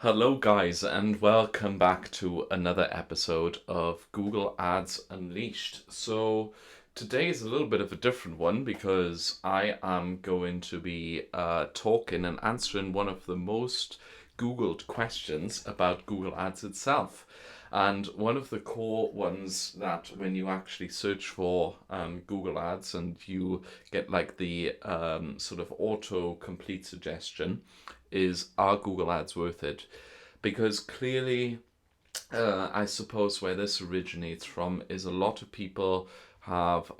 Hello, guys, and welcome back to another episode of Google Ads Unleashed. So, today is a little bit of a different one because I am going to be talking and answering one of the most Googled questions about Google Ads itself. And one of the core ones that when you actually search for Google Ads and you get like the sort of auto complete suggestion is, are Google Ads worth it? Because clearly, I suppose where this originates from is a lot of people have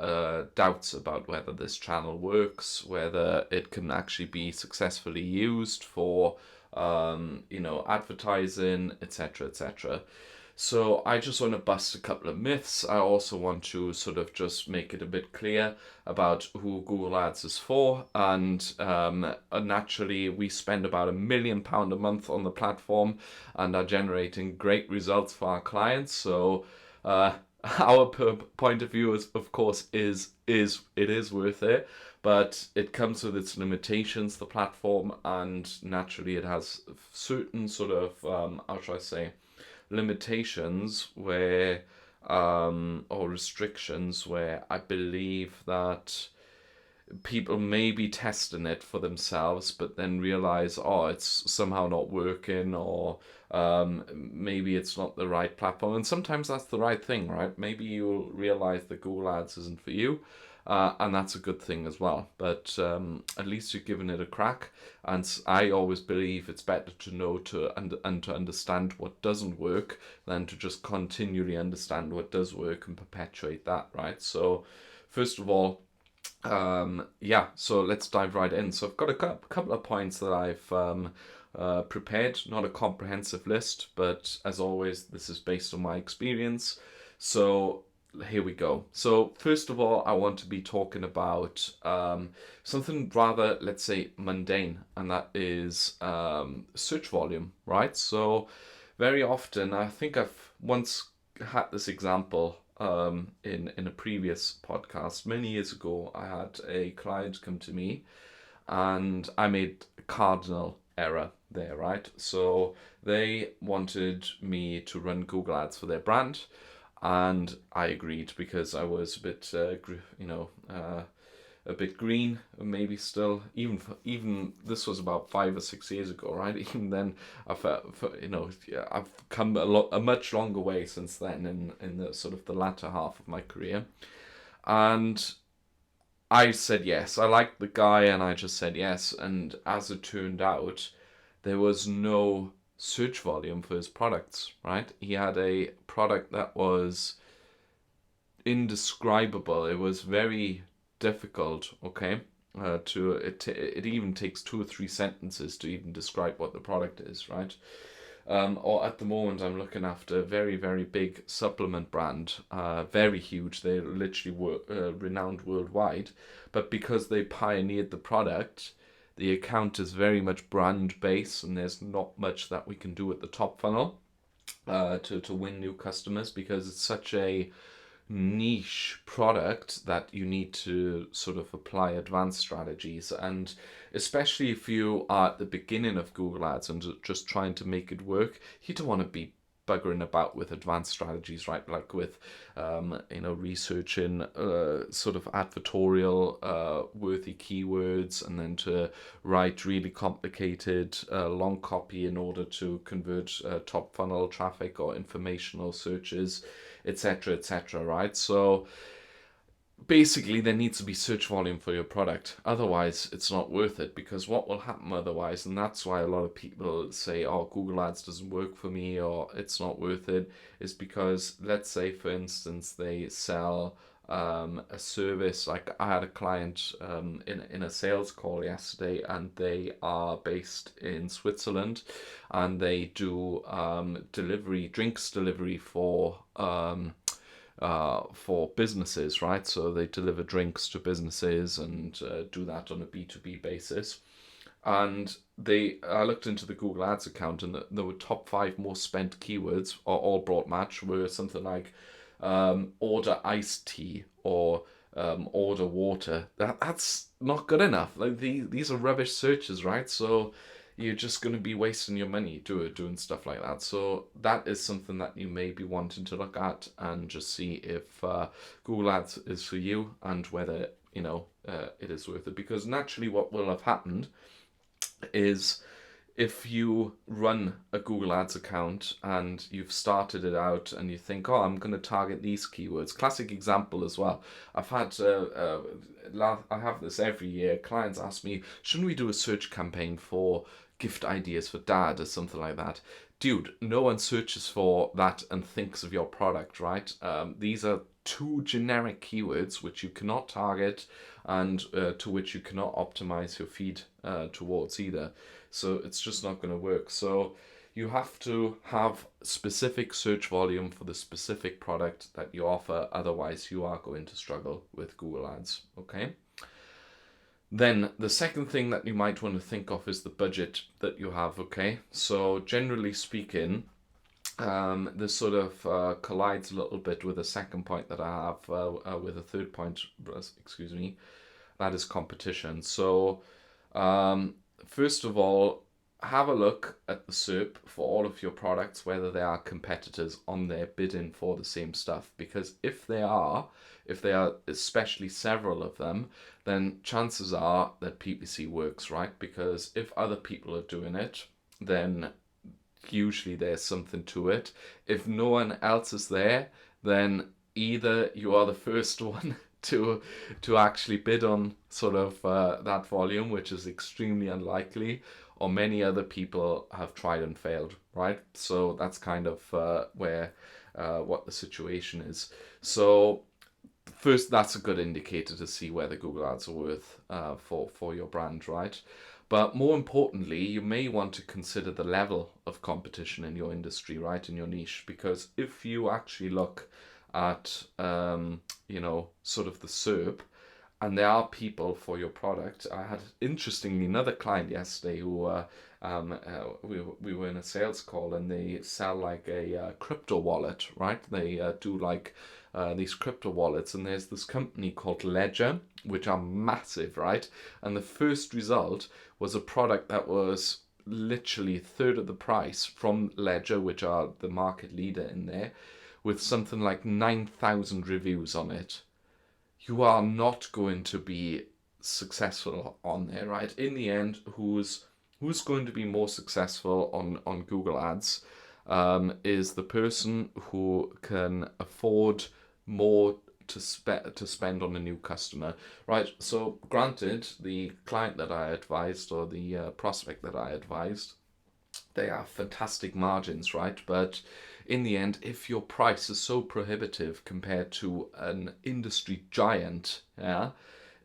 doubts about whether this channel works, whether it can actually be successfully used for, advertising, etc., etc. So I just want to bust a couple of myths. I also want to sort of just make it a bit clear about who Google Ads is for. And naturally, we spend about £1 million a month on the platform and are generating great results for our clients. So our point of view is, of course, is it is worth it, but it comes with its limitations, the platform, and naturally it has certain sort of how should I say, limitations where or restrictions where I believe that people may be testing it for themselves but then realize, oh, it's somehow not working, or maybe it's not the right platform. And sometimes that's the right thing, right? Maybe you'll realize that Google Ads isn't for you, and that's a good thing as well. But at least you're giving it a crack. And I always believe it's better to know and to understand what doesn't work than to just continually understand what does work and perpetuate that, right? So, first of all, so let's dive right in. So I've got a couple of points that I've prepared, not a comprehensive list, but as always, this is based on my experience. So here we go. So first of all, I want to be talking about something rather, let's say, mundane, and that is search volume, right? So very often, I think I've once had this example in a previous podcast many years ago. I had a client come to me, and I made a cardinal error there, right? So they wanted me to run Google Ads for their brand, and I agreed because I was a bit, a bit green, maybe still. Even this was about 5 or 6 years ago, right? Even then, I've come a much longer way since then in the sort of the latter half of my career, and I said yes. I liked the guy, and I just said yes. And as it turned out, there was no search volume for his products, right? He had a product that was indescribable. It was very difficult, okay? It even takes 2 or 3 sentences to even describe what the product is, right? Or at the moment, I'm looking after a very, very big supplement brand, very huge. They're literally renowned worldwide. But because they pioneered the product, the account is very much brand based, and there's not much that we can do at the top funnel to win new customers, because it's such a niche product that you need to sort of apply advanced strategies. And especially if you are at the beginning of Google Ads and just trying to make it work, you don't want to be buggering about with advanced strategies, right? Like with researching sort of advertorial worthy keywords, and then to write really complicated long copy in order to convert top funnel traffic or informational searches, etc., etc., right? So basically, there needs to be search volume for your product. Otherwise, it's not worth it, because what will happen otherwise, and that's why a lot of people say, oh, Google Ads doesn't work for me, or it's not worth it, is because, let's say, for instance, they sell a service. Like, I had a client in a sales call yesterday, and they are based in Switzerland, and they do drinks delivery for businesses, right? So they deliver drinks to businesses and do that on a B2B basis. And I looked into the Google Ads account, and there were top 5 most spent keywords, or all broad match, were something like order iced tea, or order water. That's not good enough. Like these are rubbish searches, right? So you're just going to be wasting your money doing stuff like that. So that is something that you may be wanting to look at and just see if Google Ads is for you and whether it is worth it. Because naturally, what will have happened is if you run a Google Ads account and you've started it out and you think, oh, I'm going to target these keywords. Classic example as well. I've had, I have this every year. Clients ask me, shouldn't we do a search campaign for gift ideas for dad or something like that? Dude, no one searches for that and thinks of your product, right? These are two generic keywords which you cannot target and to which you cannot optimize your feed towards either. So it's just not going to work. So you have to have specific search volume for the specific product that you offer. Otherwise, you are going to struggle with Google Ads. Okay. Then the second thing that you might want to think of is the budget that you have. Okay. So generally speaking, this sort of collides a little bit with the second point that I have with a third point, excuse me, that is competition. So first of all, have a look at the SERP for all of your products, whether there are competitors on there bidding for the same stuff. Because if there are especially several of them, then chances are that PPC works, right? Because if other people are doing it, then usually there's something to it. If no one else is there, then either you are the first one to actually bid on sort of that volume, which is extremely unlikely, or many other people have tried and failed, right? So that's kind of where what the situation is. So first, that's a good indicator to see whether Google Ads are worth for your brand, right? But more importantly, you may want to consider the level of competition in your industry, right, in your niche, because if you actually look at sort of the SERP, and there are people for your product. I had, interestingly, another client yesterday who we were in a sales call, and they sell like a crypto wallet, right? They do like these crypto wallets, and there's this company called Ledger, which are massive, right? And the first result was a product that was literally a third of the price from Ledger, which are the market leader in there, with something like 9,000 reviews on it. You are not going to be successful on there, right? In the end, who's going to be more successful on Google Ads is the person who can afford more to spend on a new customer, right? So granted, the client that I advised or the prospect that I advised, they are fantastic margins, right? But in the end, if your price is so prohibitive compared to an industry giant, yeah,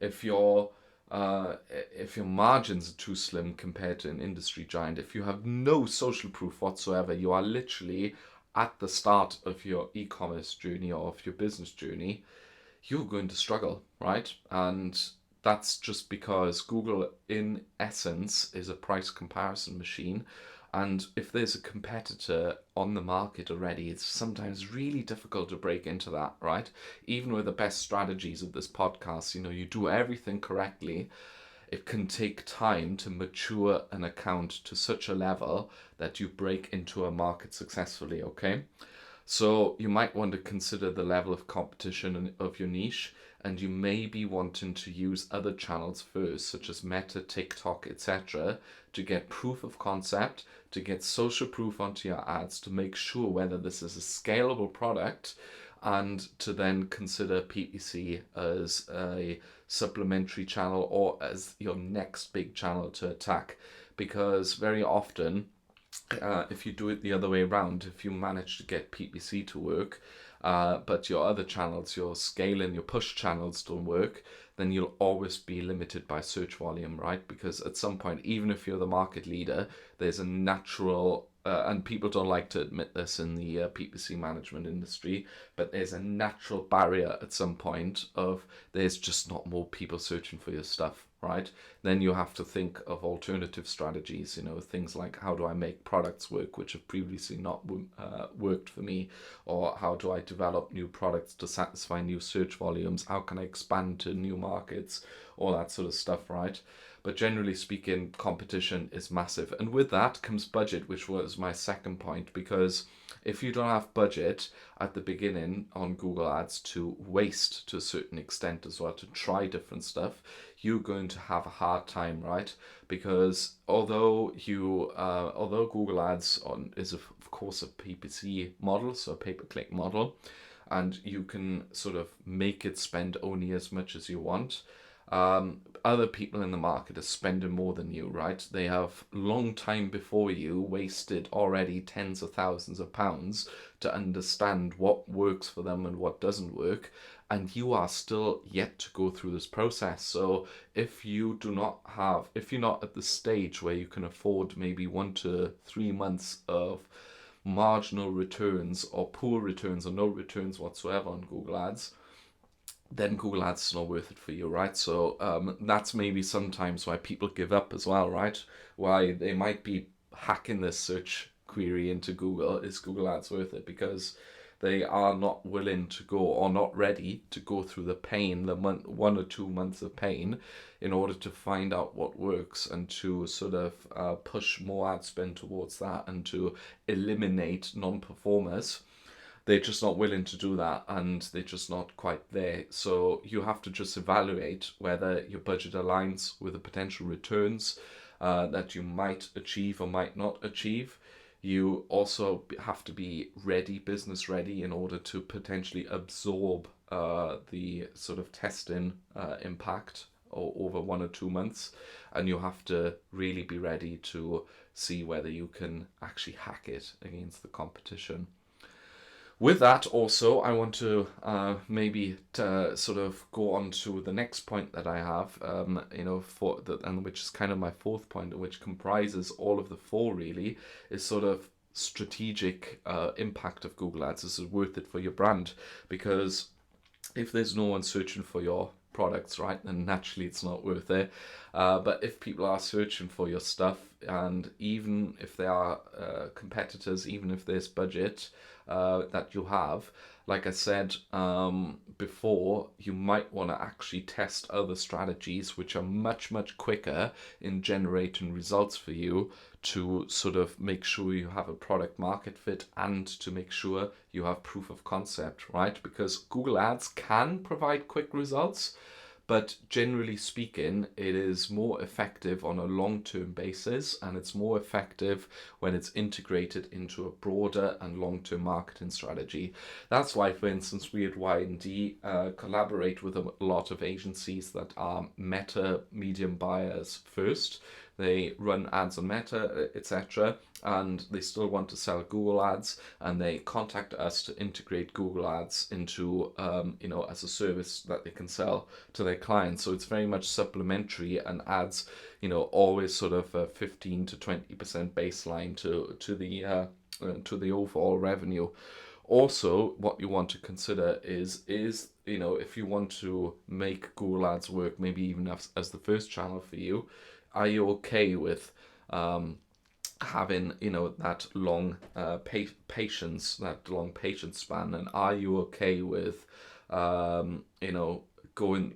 if your margins are too slim compared to an industry giant, if you have no social proof whatsoever, you are literally at the start of your e-commerce journey or of your business journey, you're going to struggle, right? And that's just because Google, in essence, is a price comparison machine. And if there's a competitor on the market already, it's sometimes really difficult to break into that, right? Even with the best strategies of this podcast, you do everything correctly. It can take time to mature an account to such a level that you break into a market successfully, okay? So you might want to consider the level of competition of your niche, and you may be wanting to use other channels first, such as Meta, TikTok, etc., to get proof of concept, to get social proof onto your ads, to make sure whether this is a scalable product, and to then consider PPC as a supplementary channel or as your next big channel to attack. Because very often, if you do it the other way around, if you manage to get PPC to work, but your other channels, your scale and your push channels don't work, then you'll always be limited by search volume, right? Because at some point, even if you're the market leader, there's a natural, and people don't like to admit this in the PPC management industry, but there's a natural barrier at some point of there's just not more people searching for your stuff, right? Then you have to think of alternative strategies, things like how do I make products work which have previously not worked for me, or how do I develop new products to satisfy new search volumes, how can I expand to new markets, all that sort of stuff, right? But generally speaking, competition is massive. And with that comes budget, which was my second point, because if you don't have budget at the beginning on Google Ads to waste to a certain extent as well, to try different stuff, you're going to have a hard time, right? Because although Google Ads is of course a PPC model, so a pay-per-click model, and you can sort of make it spend only as much as you want. Other people in the market are spending more than you, right? They have long time before you wasted already tens of thousands of pounds to understand what works for them and what doesn't work, and you are still yet to go through this process. So if you're not at the stage where you can afford maybe 1 to 3 months of marginal returns or poor returns or no returns whatsoever on Google Ads, then Google Ads is not worth it for you, right? So that's maybe sometimes why people give up as well, right? Why they might be hacking this search query into Google, is Google Ads worth it? Because they are not willing to go, or not ready to go through the pain, the 1 or 2 months of pain, in order to find out what works and to sort of push more ad spend towards that and to eliminate non-performers. They're just not willing to do that, and they're just not quite there. So you have to just evaluate whether your budget aligns with the potential returns that you might achieve or might not achieve. You also have to be ready, business ready, in order to potentially absorb the sort of testing impact over 1 or 2 months. And you have to really be ready to see whether you can actually hack it against the competition. With that, also, I want to maybe sort of go on to the next point that I have, and which is kind of my fourth point, which comprises all of the four really, is sort of strategic impact of Google Ads. Is it worth it for your brand? Because if there's no one searching for your products, right, then naturally it's not worth it. But if people are searching for your stuff, and even if they are competitors, even if there's budget that you have, like I said before, you might want to actually test other strategies which are much, much quicker in generating results for you, to sort of make sure you have a product market fit and to make sure you have proof of concept, right? Because Google Ads can provide quick results, but generally speaking, it is more effective on a long-term basis, and it's more effective when it's integrated into a broader and long-term marketing strategy. That's why, for instance, we at Y&D collaborate with a lot of agencies that are Meta medium buyers first. They run ads on Meta, etc., and they still want to sell Google Ads, and they contact us to integrate Google Ads into, as a service that they can sell to their clients. So it's very much supplementary and adds, always sort of a 15 to 20% baseline to the overall revenue. Also, what you want to consider is if you want to make Google Ads work, maybe even as the first channel for you, are you okay with having that long patience span, and are you okay with going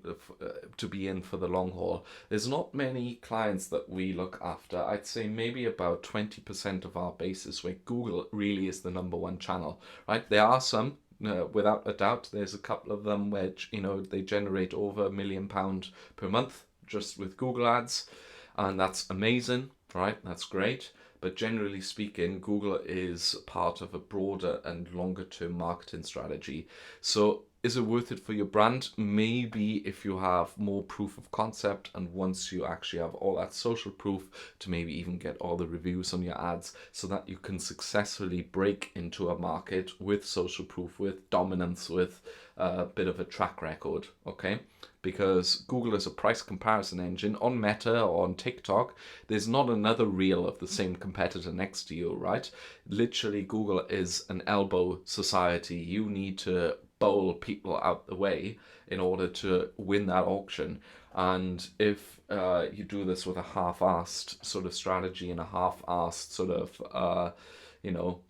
to be in for the long haul? There's not many clients that we look after. I'd say maybe about 20% of our basis where Google really is the number one channel, right? There are some, without a doubt, there's a couple of them which they generate over £1 million per month just with Google Ads, and that's amazing, right? That's great. But generally speaking, Google is part of a broader and longer term marketing strategy. So is it worth it for your brand? Maybe if you have more proof of concept, and once you actually have all that social proof, to maybe even get all the reviews on your ads, so that you can successfully break into a market with social proof, with dominance, with a bit of a track record, okay? Because Google is a price comparison engine. On Meta or on TikTok, there's not another reel of the same competitor next to you, right? Literally, Google is an elbow society. You need to bowl people out the way in order to win that auction. And if you do this with a half-assed sort of strategy and a half-assed sort of, you know,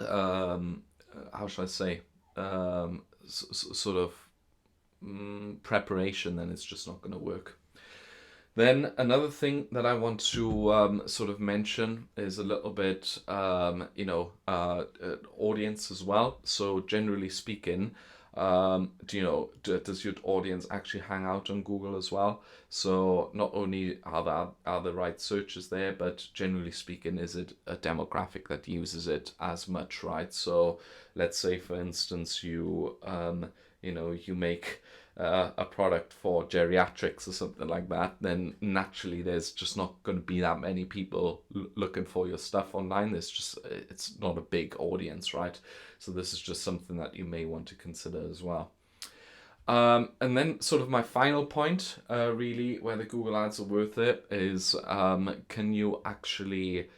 how should I say, sort of preparation, then it's just not going to work. Then another thing that I want to sort of mention is a little bit, audience as well. So generally speaking, does your audience actually hang out on Google as well? So not only are the right searches there, but generally speaking, is it a demographic that uses it as much, right? So let's say, for instance, you make a product for geriatrics or something like that, then naturally there's just not going to be that many people looking for your stuff online. It's not a big audience, right? So this is just something that you may want to consider as well. And then sort of my final point, really, where the Google ads are worth it is, can you actually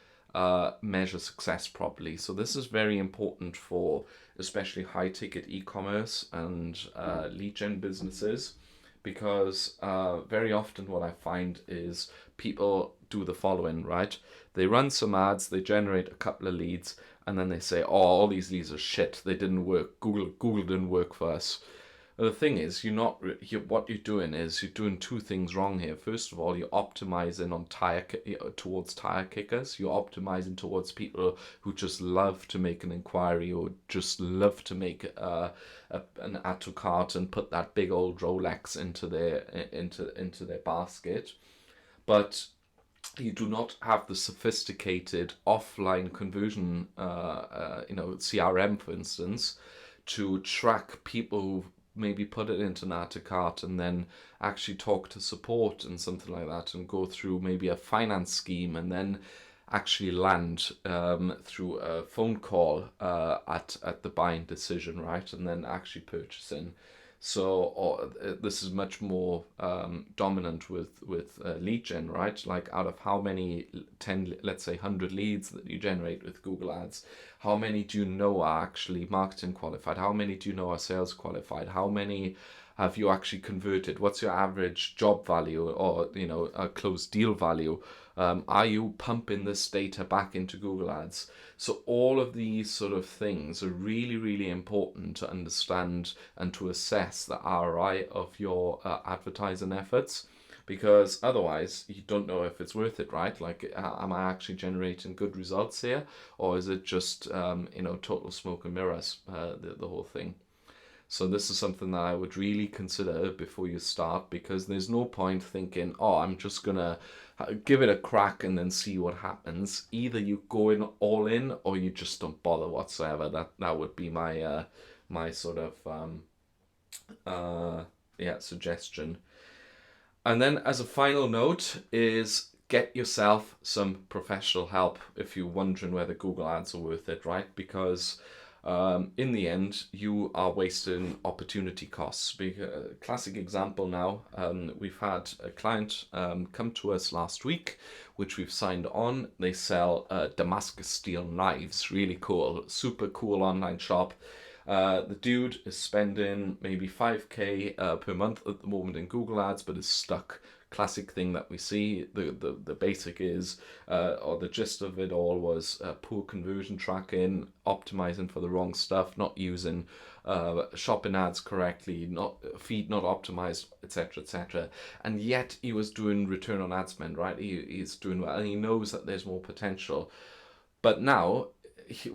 measure success properly? So this is very important for especially high ticket e-commerce and lead gen businesses, because very often what I find is people do the following, right? They run some ads, they generate a couple of leads, and then they say, oh, all these leads are shit, they didn't work, Google didn't work for us. The thing is, what you're doing is you're doing two things wrong here. First of all, you're optimizing on towards tire kickers. You're optimizing towards people who just love to make an inquiry or just love to make an add to cart and put that big old Rolex into their basket. But you do not have the sophisticated offline conversion, CRM, for instance, to track people who maybe put it into an add to cart and then actually talk to support and something like that, and go through maybe a finance scheme and then actually land through a phone call at the buying decision, right, and then actually purchasing. So this is much more dominant with lead gen, right? Like, out of how many 10, let's say 100 leads that you generate with Google Ads, how many do you know are actually marketing qualified? How many do you know are sales qualified? How many have you actually converted? What's your average job value, or a closed deal value? Are you pumping this data back into Google Ads? So all of these sort of things are really, really important to understand and to assess the ROI of your advertising efforts, because otherwise you don't know if it's worth it, right? Like, am I actually generating good results here, or is it just total smoke and mirrors, the whole thing? So this is something that I would really consider before you start, because there's no point thinking, oh, I'm just gonna give it a crack and then see what happens. Either you go in all in, or you just don't bother whatsoever. That would be my my sort of suggestion. And then as a final note is, get yourself some professional help if you're wondering whether Google Ads are worth it, right? Because in the end, you are wasting opportunity costs. Classic example now, we've had a client come to us last week, which we've signed on. They sell Damascus steel knives, really cool, super cool online shop. The dude is spending maybe 5k per month at the moment in Google Ads, but is stuck. Classic thing that we see. The basic is, or the gist of it all was poor conversion tracking, optimizing for the wrong stuff, not using shopping ads correctly, feed not optimized, etc., etc. And yet he was doing return on ad spend, right? He's doing well, and he knows that there's more potential. But now,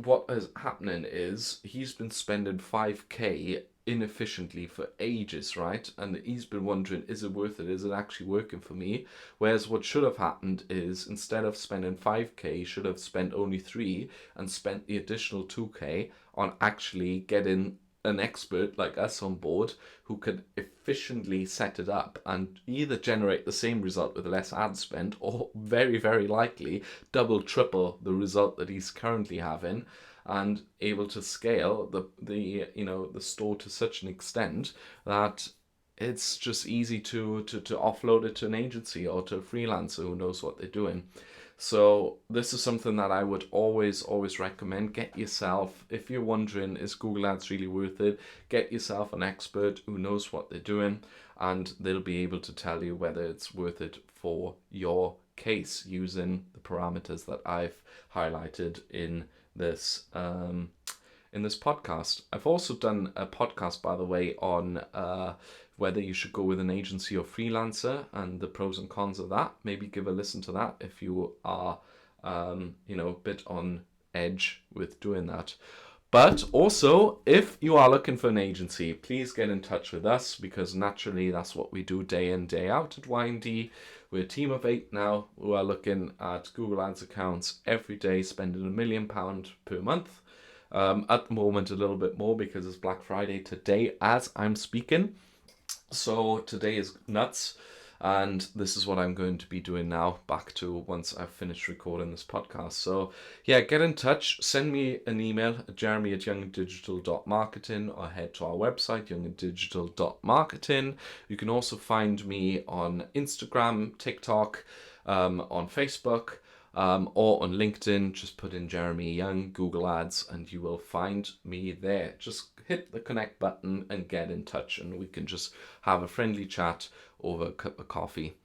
what is happening is he's been spending 5k inefficiently for ages, right? And he's been wondering, is it worth it? Is it actually working for me? Whereas what should have happened is, instead of spending 5k, he should have spent only 3 and spent the additional 2k on actually getting an expert like us on board who could efficiently set it up and either generate the same result with less ad spend, or very, very likely double, triple the result that he's currently having, and able to scale the store to such an extent that it's just easy to offload it to an agency or to a freelancer who knows what they're doing. So this is something that I would always recommend. Get yourself, if you're wondering, is Google Ads really worth it? Get yourself an expert who knows what they're doing, and they'll be able to tell you whether it's worth it for your case using the parameters that I've highlighted in this podcast. I've also done a podcast, by the way, on whether you should go with an agency or freelancer and the pros and cons of that. Maybe give a listen to that if you are, a bit on edge with doing that. But also, if you are looking for an agency, please get in touch with us, because naturally that's what we do day in, day out at YND. We're a team of 8 now who are looking at Google Ads accounts every day, spending £1 million per month. At the moment, a little bit more because it's Black Friday today as I'm speaking. So today is nuts, and this is what I'm going to be doing now, back to once I've finished recording this podcast. So yeah, get in touch, send me an email at jeremy@younganddigital.marketing, or head to our website, younganddigital.marketing. You can also find me on Instagram, TikTok, on Facebook, or on LinkedIn. Just put in Jeremy Young, Google Ads, and you will find me there. Just hit the connect button and get in touch, and we can just have a friendly chat over a cup of coffee.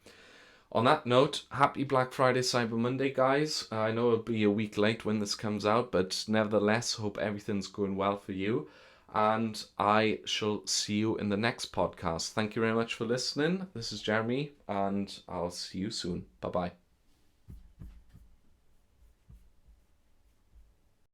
On that note, happy Black Friday, Cyber Monday, guys. I know it'll be a week late when this comes out, but nevertheless, hope everything's going well for you. And I shall see you in the next podcast. Thank you very much for listening. This is Jeremy, and I'll see you soon. Bye-bye.